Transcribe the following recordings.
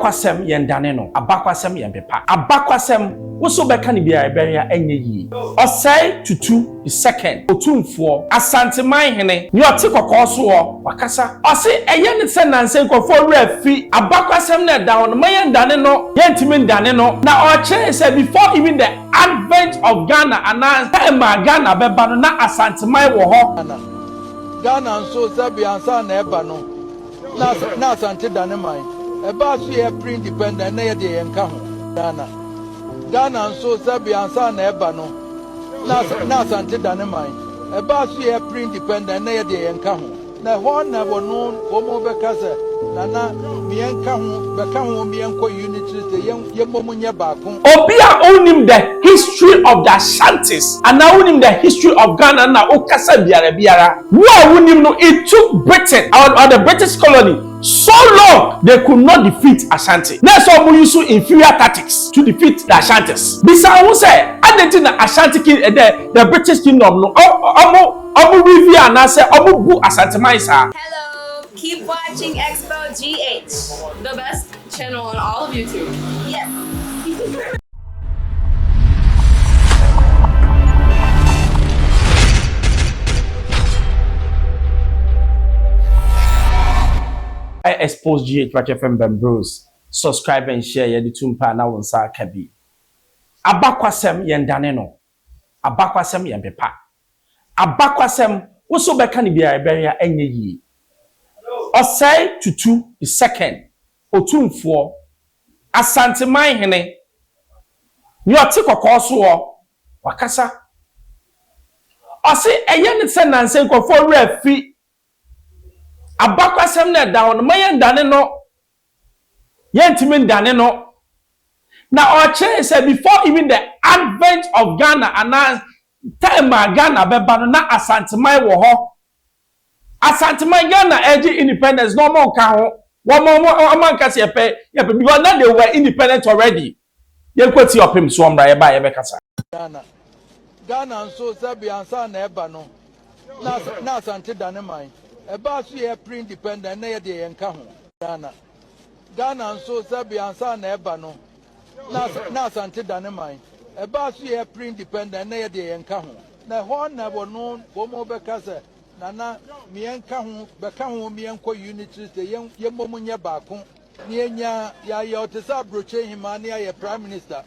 Abakwasem yendane no, abakwasem yempepa. Abakwasem woso beka ni bia eberia enye yi. Osei tutu the second. Otumfuor Asante man hene. Ni oti kokoso wo wakasa. Osi eye ne se nanse nkofo refi abakwasem na da on mayendane no, yentimi ndane no. Na oche say before even the advent of Ghana and time Ghana beba no na Asante man wo ho. Ghana nso sabi ansa na eba no. Na Asante dane man. Eba so ye pre-independent na ye de yenka ho Ghana nso sabi ansa na eba no na Asante dane man eba so ye pre-independent na ye de yenka ho na ho na wono wo mo beka se na mienka ho beka ho mienko unity te ye momunye baako obi a onim the history of the Ashantes and now onim the history of Ghana na okasa biara wo a wonim no it took Britain or the British colony so long they could not defeat Asante. Now some use inferior tactics to defeat the Ashantes. Bisa who say anything the Ashanti the British kingdom no omo review and say omo bu Asante man sa. Hello, keep watching Xposed GH, the best channel on all of YouTube. Yes. Xposed GH watch FM Bros. Subscribe and share yedi tumpa na wonsa kabi. Abakwasem yendane no. Abakwasem yempepa. Abakwasem woso beka ni bia eberia enye yi. Osei tutu the second. Otumfuor Asante man hene. Ni oti kokoso wo wakasa. Osi eye ne se nanse nkofo refi abakwasem na da on mayendane no yentimi ndane no na oche say before even the advent of Ghana and time Ghana beba no na Asante man wo ho Asante man Ghana age independence no more ka ho wo man ka se yepe because now they were independent already ye kwoti opim so omra ye ba ye be kasa Ghana nso sabi ansa na eba no na Asante dane man eba so ye pre-independent na ye de yenka ho Ghana nso sabi ansa na eba no na Asante dane man eba so ye pre-independent na ye de yenka ho na ho na wono wo mo beka se na mienka ho beka ho mienko unity te ye momunye baako ni enya ya otesa broche hima na ye prime minister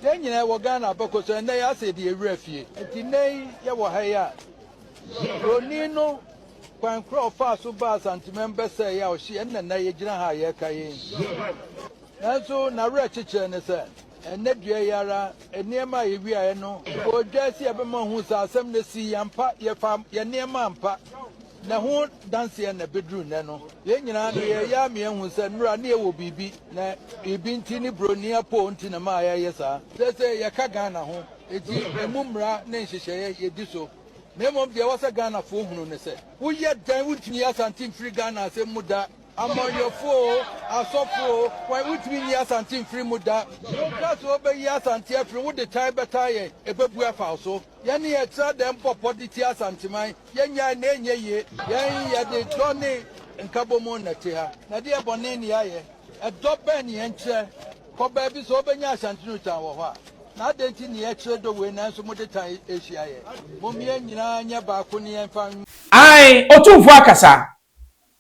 den nyina wo Ghana bakoso na ya se de ewura fie enti nei ye wo ha ya oni no kwan kro fa so ba Asante member say ya o hye na ye gina ha ye kaye nanso na re chiche ne se enne dua yara eniema ye wi aye no o dwasi e be ma hu sa asem ne si yampa ye fam ye niema ampa na ho danse na bedru ne no ye nyina no ye ya me hu se nura na ye wo bibi na bibi nti ni broni apo nti na ma ya ye sa se ye ka Ghana ho eti emumra na nhyehyeye ye di so Memo de wasa Ghana fo hunu ne se wo ye dan wutumi Asante free Ghana se muda amonyofo asofo when wutumi Asante free muda that's wo be Asante free wo de tai beta ye ebebu afa so ye ne ye tra dem popodity Asante man ye nya na enye ye ye de doni nkabomo na te ha na de ebone ne ye edobe ne enche ko ba bi so obenya Asante no tan wo ho a na denti ne ye kire do we na so mo de tan ehia ye mo mie nyina nya ba ko ne enfa ai Otumfuor akasa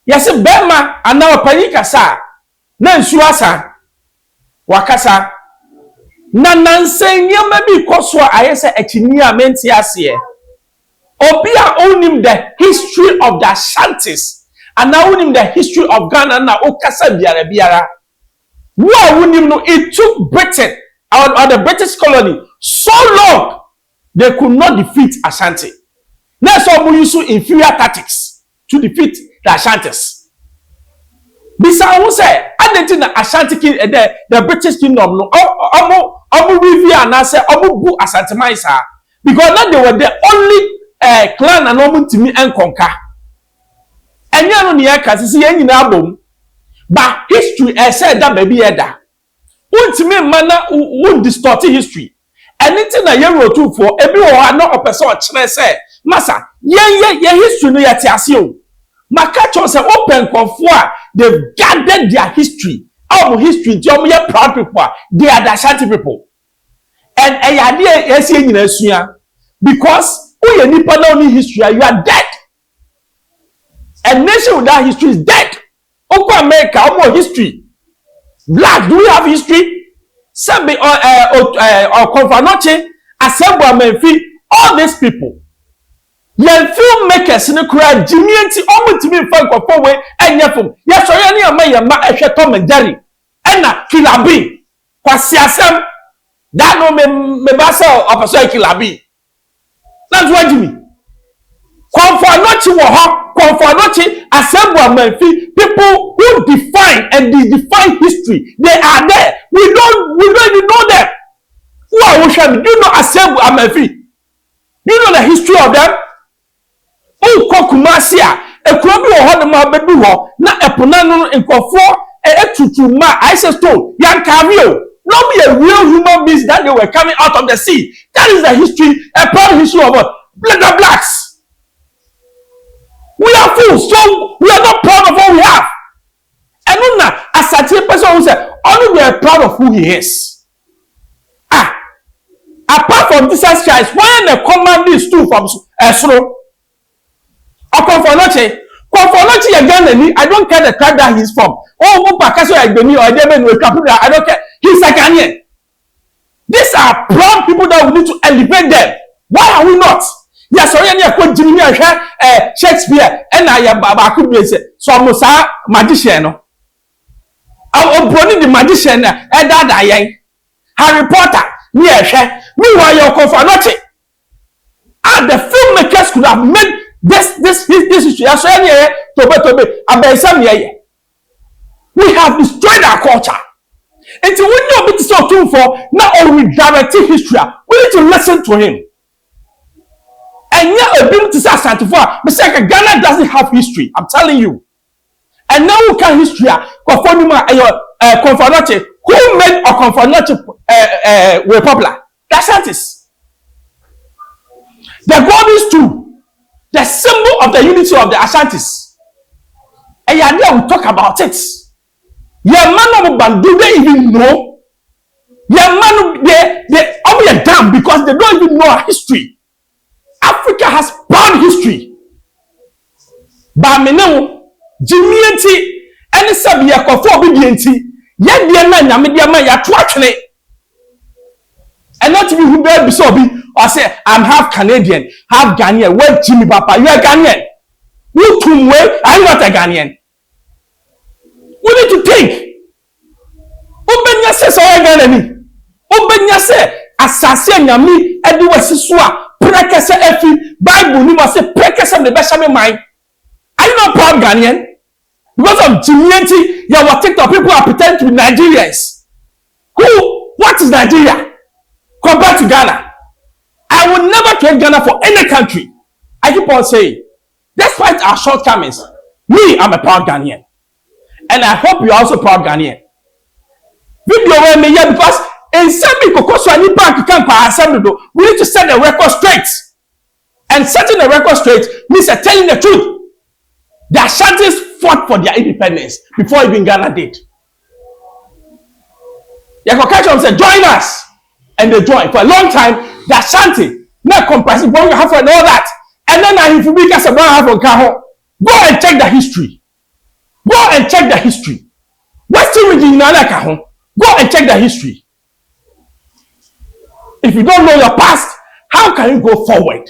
yesi bema ana opani kasa na nsu asa wakasa na nanse nyama bi koso ayese akini amenti ase obi a onim the history of the Ashantes and now onim the history of Ghana na okasa biara wo onim no it took Britain or the British colony so long they could not defeat Asante. Now some use inferior tactics to defeat the Ashantes. Bisa who say anything the Ashanti the British kingdom no omo review and say omo bu Asante man sa because now they were the only clan and omo timi en conquer. Enya no ne yaka sisi yen nyina abom but history said that baby eda untimi mana won distort history anything na ye Otumfuor ebi wo ha no opese o kire say masa ye history no yete ase o maka cho say open konfo a they've gathered their history our history, we are proud people. They are the Ashanti people. And I idea because who you need only history, you are dead. A nation without history is dead. Uncle America, more history. Black, do we have history? Sabi or Confanoche, Assemble Menfi, all these people. Yen filmmakers in the crowd, Jimmy and almost to me funk of way and yefum. Yes, I am my Tom and Jerry. Enna Kilabi. Kwasiasem. That no me basa of a soy Kilabi. That's what Jimmy. Confanoche, Assemble Menfi, people who define and define history. They are there. We don't even know them. Who are we? Do you know Assemble Menfi? Do you know the history of them? Oh, Kokumasia, a crummy or Hodama Beduho, not a Punano in Kofor, a Tutuma, Ice Stone, Yan Cavio. Not be a real human beings that they were coming out of the sea. That is the history, a proud history of the blacks. We are fools, so we are not proud of what we have. And now, as a person who said, only we are proud of who he is. Apart from Jesus Christ, when the command is too from Esro, Confanoche, I don't care the tribe that he's from. Oh, Pakaso Agbeni or Deben will come. I don't care. He's a Ghanaian. These are proud people that we need to elevate them. Why are we not? Yes, sorry, I quote Jimmy Shakespeare, and I am Baba could be so Musa magician. I'll bring the magician and that Harry Potter, meanwhile, your Confanoche. And the filmmakers could have made this issue. We have destroyed our culture. And so when you're being so tuned for not only redirecting history, we need to listen to him. And yet, a bit to say Asante, but Ghana doesn't have history. I'm telling you. And now we can history. Confanoche, who made a Confanoche republic? The Asantes. The golden stool, the symbol of the unity of the Asantes. And yet, we talk about it. Your man of Bandu, they even know. Your man, they are dumb because they don't even know our history. Africa has proud history. But me know, Jimmy and Sabia Kofo obedienti, yet dear man, ya twatchne. And not to be who bear besobi or say, I'm half Canadian, half Ghanaian. Where Jimmy Papa, you are Ghanaian. You too well, I'm not a Ghanaian. We need to think. Obenya se so Ghanaian. Obenya se asase nyame edi wasisua. Prekese efi Bible ni must say prekese the best of mine. Are you not proud Ghanaian? Because of Jimienti, you have TikTok people are pretending to be Nigerians. What is Nigeria compared to Ghana? I will never trade Ghana for any country. I keep on saying, despite our shortcomings, me, I'm a proud Ghanaian. And I hope you're also proud Ghanaian. Video where me here because in Semi Kokoswani Bank we need to set the record straight. And setting the record straight means telling the truth. The Ashantis fought for their independence before even Ghana did. Yakokacho said, join us. And they joined. For a long time, the Ashanti, not comprising one half and all that. And then if you because one half on Kaho, go and check the history. Go and check the history. Western region Kaho, go and check the history. If you don't know your past, how can you go forward?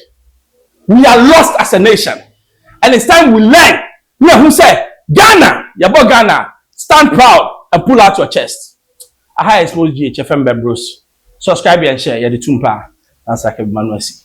We are lost as a nation. And it's time we learn. You know who said, Ghana, Yabo Ghana, stand proud and pull out your chest. I Xposed GH FM Bros. Subscribe and share. You're the Tumpa. That's like a Manuasi.